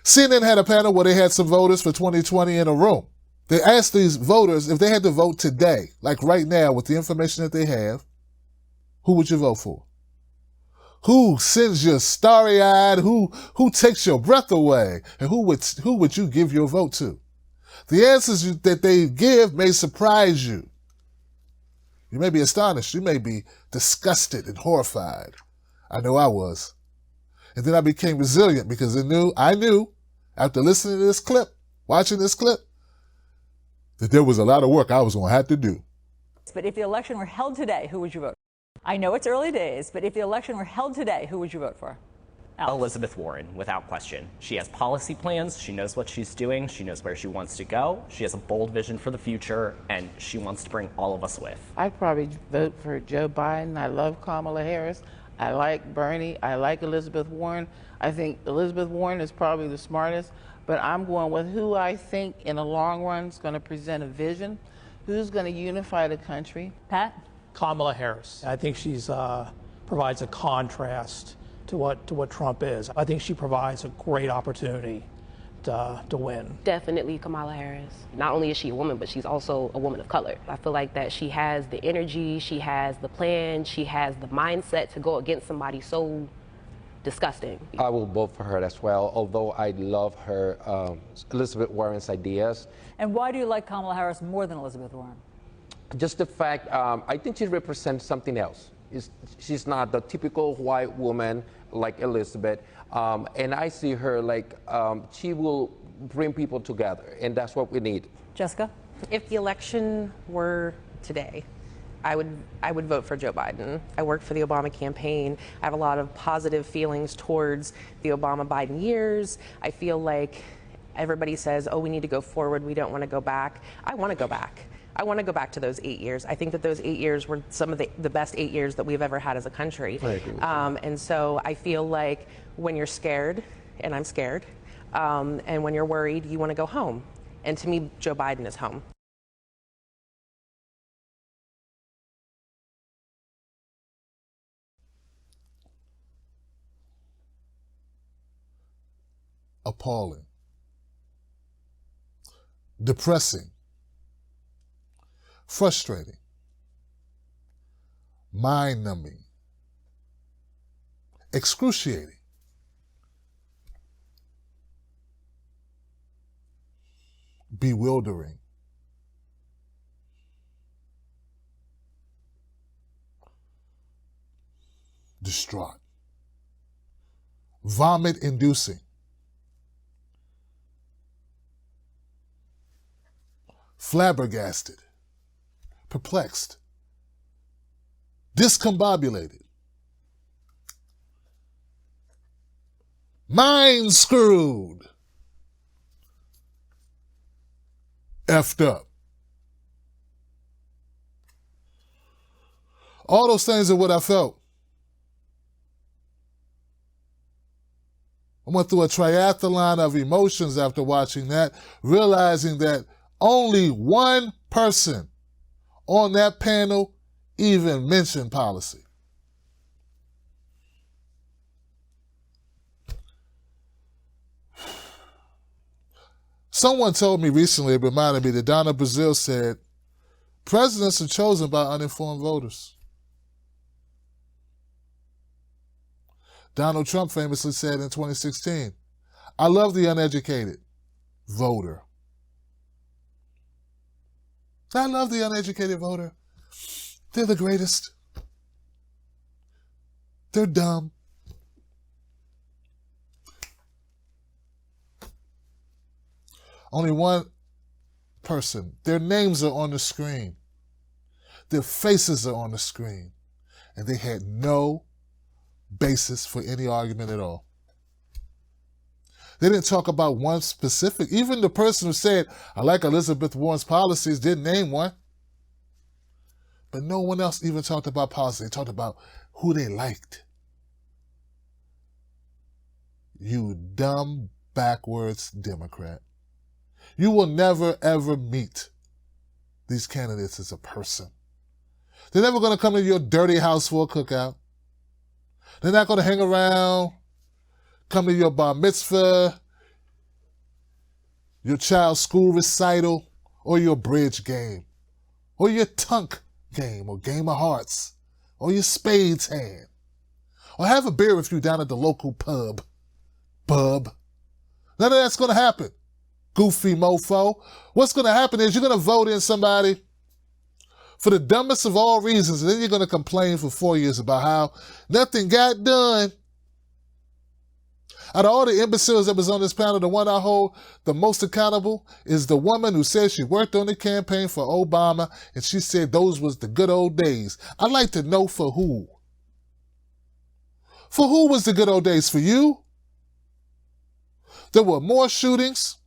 CNN had a panel where they had some voters for 2020 in a room. They asked these voters if they had to vote today, like right now with the information that they have, who would you vote for? Who sends you starry-eyed? Who takes your breath away? And who would you give your vote to? The answers that they give may surprise you. You may be astonished. You may be disgusted and horrified. I know I was. And then I became resilient because I knew, after listening to this clip, watching this clip, that there was a lot of work I was going to have to do. But if the election were held today, who would you vote for? I know it's early days, but if the election were held today, who would you vote for? Alex. Elizabeth Warren, without question. She has policy plans, she knows what she's doing, she knows where she wants to go, she has a bold vision for the future, and she wants to bring all of us with. I'd probably vote for Joe Biden. I love Kamala Harris. I like Bernie. I like Elizabeth Warren. I think Elizabeth Warren is probably the smartest, but I'm going with who I think in the long run is going to present a vision, who's going to unify the country. Pat? Kamala Harris. I think she's provides a contrast to what Trump is. I think she provides a great opportunity to win. Definitely Kamala Harris. Not only is she a woman, but she's also a woman of color. I feel like that she has the energy, she has the plan, she has the mindset to go against somebody so disgusting. I will vote for her as well, although I love her, Elizabeth Warren's ideas. And why do you like Kamala Harris more than Elizabeth Warren? Just the fact, I think she represents something else. She's not the typical white woman like Elizabeth, and I see her like she will bring people together, and that's what we need. Jessica? If the election were today, I would vote for Joe Biden. I worked for the Obama campaign. I have a lot of positive feelings towards the Obama-Biden years. I feel like everybody says, oh, we need to go forward, we don't want to go back. I want to go back. I want to go back to those 8 years. I think that those 8 years were some of the best 8 years that we've ever had as a country. And so I feel like when you're scared, and I'm scared, and when you're worried, you want to go home. And to me, Joe Biden is home. Appalling. Depressing. Frustrating, mind-numbing, excruciating, bewildering, distraught, vomit-inducing, flabbergasted, perplexed, discombobulated, mind screwed, effed up. All those things are what I felt. I went through a triathlon of emotions after watching that, realizing that only one person on that panel even mentioned policy. Someone told me recently, it reminded me that Donna Brazile said, presidents are chosen by uninformed voters. Donald Trump famously said in 2016, I love the uneducated voter. I love the uneducated voter. They're the greatest. They're dumb. Only one person. Their names are on the screen. Their faces are on the screen. And they had no basis for any argument at all. They didn't talk about one specific. Even the person who said, I like Elizabeth Warren's policies, didn't name one. But no one else even talked about policy. They talked about who they liked. You dumb, backwards Democrat. You will never, ever meet these candidates as a person. They're never going to come to your dirty house for a cookout. They're not going to hang around, come to your bar mitzvah, your child's school recital, or your bridge game, or your tunk game, or game of hearts, or your spades hand, or have a beer with you down at the local pub. None of that's going to happen, goofy mofo. What's going to happen is you're going to vote in somebody for the dumbest of all reasons, and then you're going to complain for 4 years about how nothing got done. Out of all the imbeciles that was on this panel, the one I hold the most accountable is the woman who said she worked on the campaign for Obama, and she said those was the good old days. I'd like to know for who. For who was the good old days? For you? There were more shootings.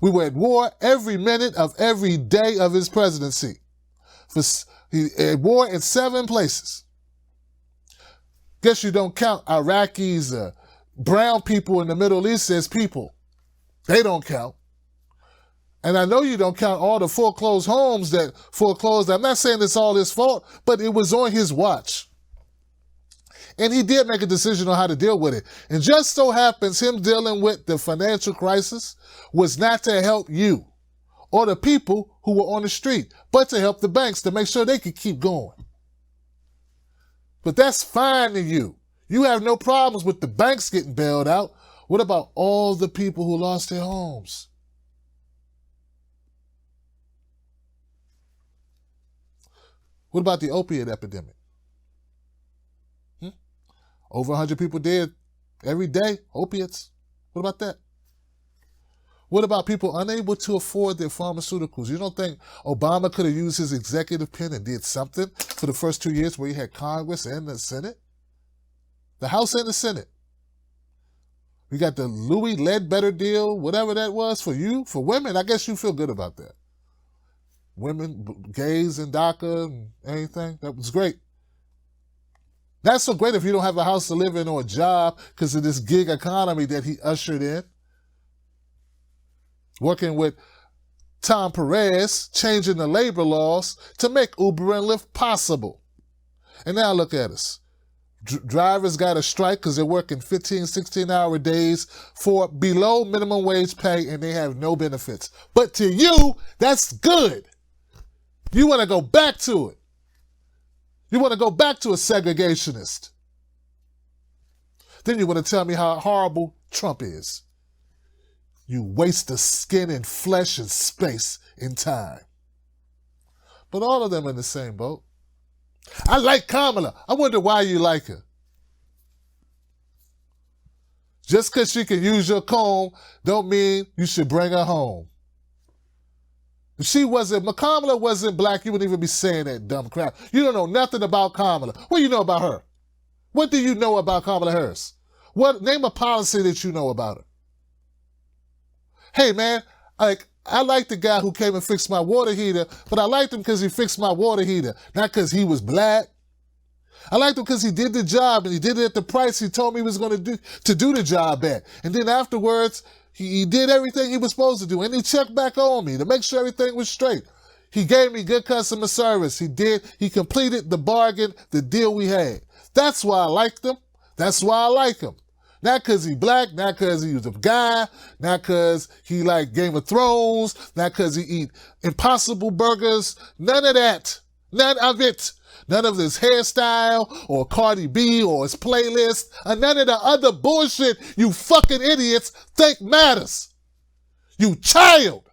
We were at war every minute of every day of his presidency. He at war in 7 places. Guess you don't count Iraqis, brown people in the Middle East as people. They don't count. And I know you don't count all the foreclosed homes that foreclosed. I'm not saying it's all his fault, but it was on his watch. And he did make a decision on how to deal with it. And just so happens him dealing with the financial crisis was not to help you or the people who were on the street, but to help the banks to make sure they could keep going. But that's fine to you. You have no problems with the banks getting bailed out. What about all the people who lost their homes? What about the opiate epidemic? Over 100 people dead every day, opiates. What about that? What about people unable to afford their pharmaceuticals? You don't think Obama could have used his executive pen and did something for the first 2 years where he had Congress and the Senate? The House and the Senate. We got the Louis Ledbetter deal, whatever that was for you. For women, I guess you feel good about that. Women, gays in DACA and anything, that was great. Not so great if you don't have a house to live in or a job because of this gig economy that he ushered in. Working with Tom Perez, changing the labor laws to make Uber and Lyft possible. And now look at us. Drivers got a strike because they're working 15, 16-hour days for below minimum wage pay and they have no benefits. But to you, that's good. You want to go back to it. You want to go back to a segregationist. Then you want to tell me how horrible Trump is. You waste the skin and flesh and space and time. But all of them in the same boat. I like Kamala. I wonder why you like her. Just because she can use your comb don't mean you should bring her home. If Kamala wasn't black, you wouldn't even be saying that dumb crap. You don't know nothing about Kamala. What do you know about her? What do you know about Kamala Harris? Name a policy that you know about her. Hey man, I like the guy who came and fixed my water heater, but I liked him because he fixed my water heater, not because he was black. I liked him because he did the job and he did it at the price he told me he was going to do the job at. And then afterwards, he did everything he was supposed to do, and he checked back on me to make sure everything was straight. He gave me good customer service. He completed the bargain, the deal we had. That's why I liked him. That's why I like him. Not because he black, not because he was a guy, not because he like Game of Thrones, not because he eat Impossible burgers. None of that. None of it. None of his hairstyle or Cardi B or his playlist or none of the other bullshit you fucking idiots think matters. You child.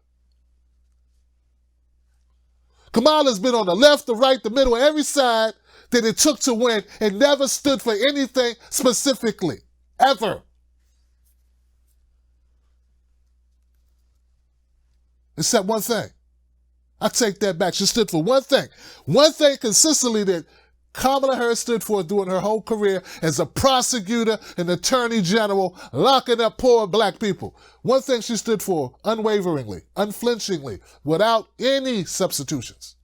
Kamala's been on the left, the right, the middle, every side that it took to win and never stood for anything specifically. Ever. Except one thing. I take that back. She stood for one thing. One thing consistently that Kamala Harris stood for during her whole career as a prosecutor and attorney general locking up poor black people. One thing she stood for unwaveringly, unflinchingly, without any substitutions.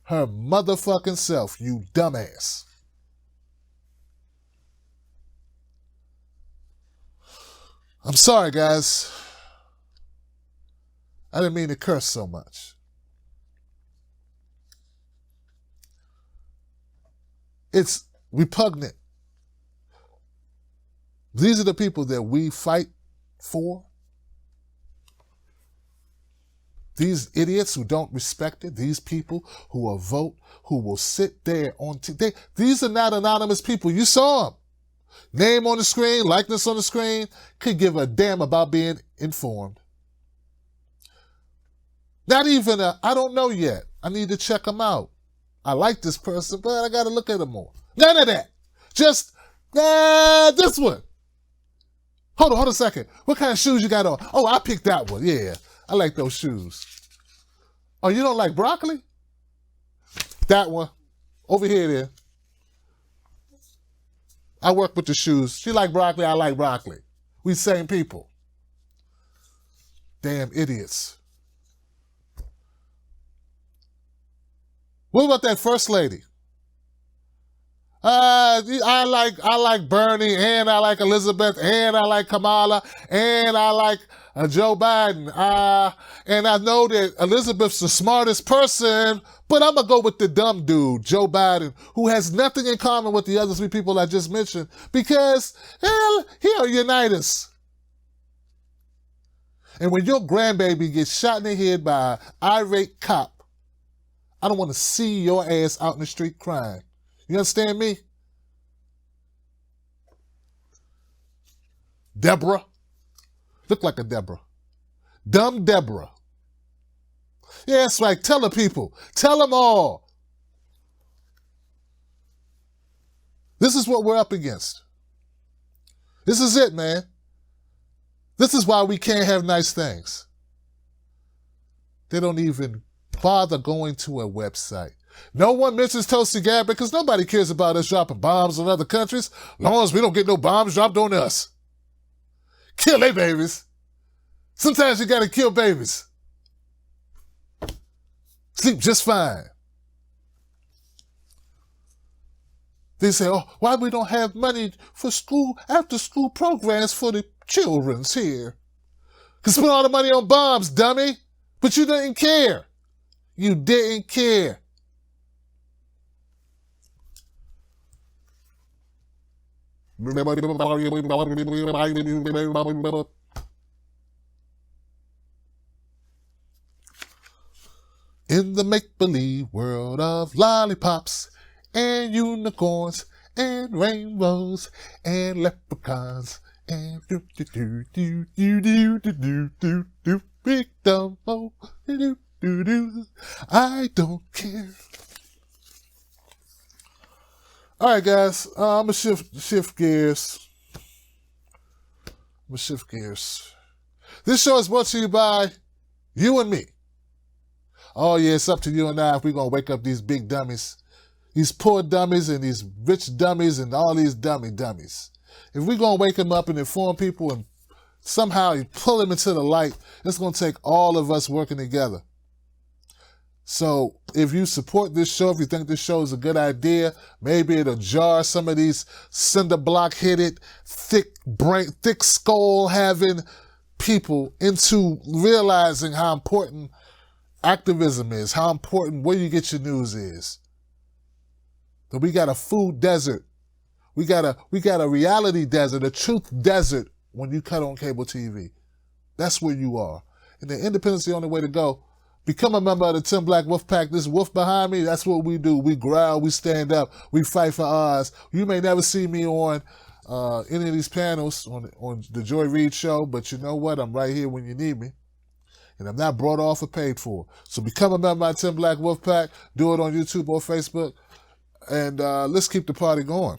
Her motherfucking self, you dumbass. I'm sorry, guys. I didn't mean to curse so much. It's repugnant. These are the people that we fight for. These idiots who don't respect it, these people who will vote, who will sit there on these are not anonymous people. You saw them. Name on the screen, likeness on the screen, could give a damn about being informed. Not even I don't know yet. I need to check them out. I like this person, but I got to look at them more. None of that. Just, this one. Hold on a second. What kind of shoes you got on? Oh, I picked that one. Yeah, I like those shoes. Oh, you don't like broccoli? That one. Over here then. I work with the shoes. She like broccoli, I like broccoli. We same people. Damn idiots. What about that first lady? I like Bernie, and I like Elizabeth, and I like Kamala, and I like Joe Biden. And I know that Elizabeth's the smartest person, but I'm gonna go with the dumb dude, Joe Biden, who has nothing in common with the other three people I just mentioned, because hell, he'll unite us. And when your grandbaby gets shot in the head by an irate cop, I don't want to see your ass out in the street crying. You understand me? Deborah. Look like a Deborah. Dumb Deborah. Yeah, that's right. Tell the people. Tell them all. This is what we're up against. This is it, man. This is why we can't have nice things. They don't even bother going to a website. No one mentions Tulsi Gabbard because nobody cares about us dropping bombs on other countries, as long as we don't get no bombs dropped on us. Kill their babies. Sometimes you gotta kill babies. Sleep just fine. They say, oh, why we don't have money for school, after school programs for the children's here? Because spend all the money on bombs, dummy. But you didn't care. You didn't care. In the make-believe world of lollipops and unicorns and rainbows and leprechauns and big dumb I don't care. All right, guys. I'm gonna shift gears. This show is brought to you by you and me. Oh yeah, it's up to you and I if we're gonna wake up these big dummies, these poor dummies and these rich dummies and all these dummies. If we're gonna wake them up and inform people and somehow pull them into the light, it's gonna take all of us working together. So if you support this show, if you think this show is a good idea, maybe it'll jar some of these cinder block headed, thick skull having people into realizing how important activism is, how important where you get your news is. That we got a food desert. We got a reality desert, a truth desert when you cut on cable TV. That's where you are. And the independence is the only way to go. Become a member of the 10 Black Wolf Pack. This wolf behind me, that's what we do. We growl, we stand up, we fight for ours. You may never see me on any of these panels on the Joy Reid Show, but you know what? I'm right here when you need me. And I'm not brought off or paid for. So become a member of the 10 Black Wolf Pack. Do it on YouTube or Facebook. And let's keep the party going.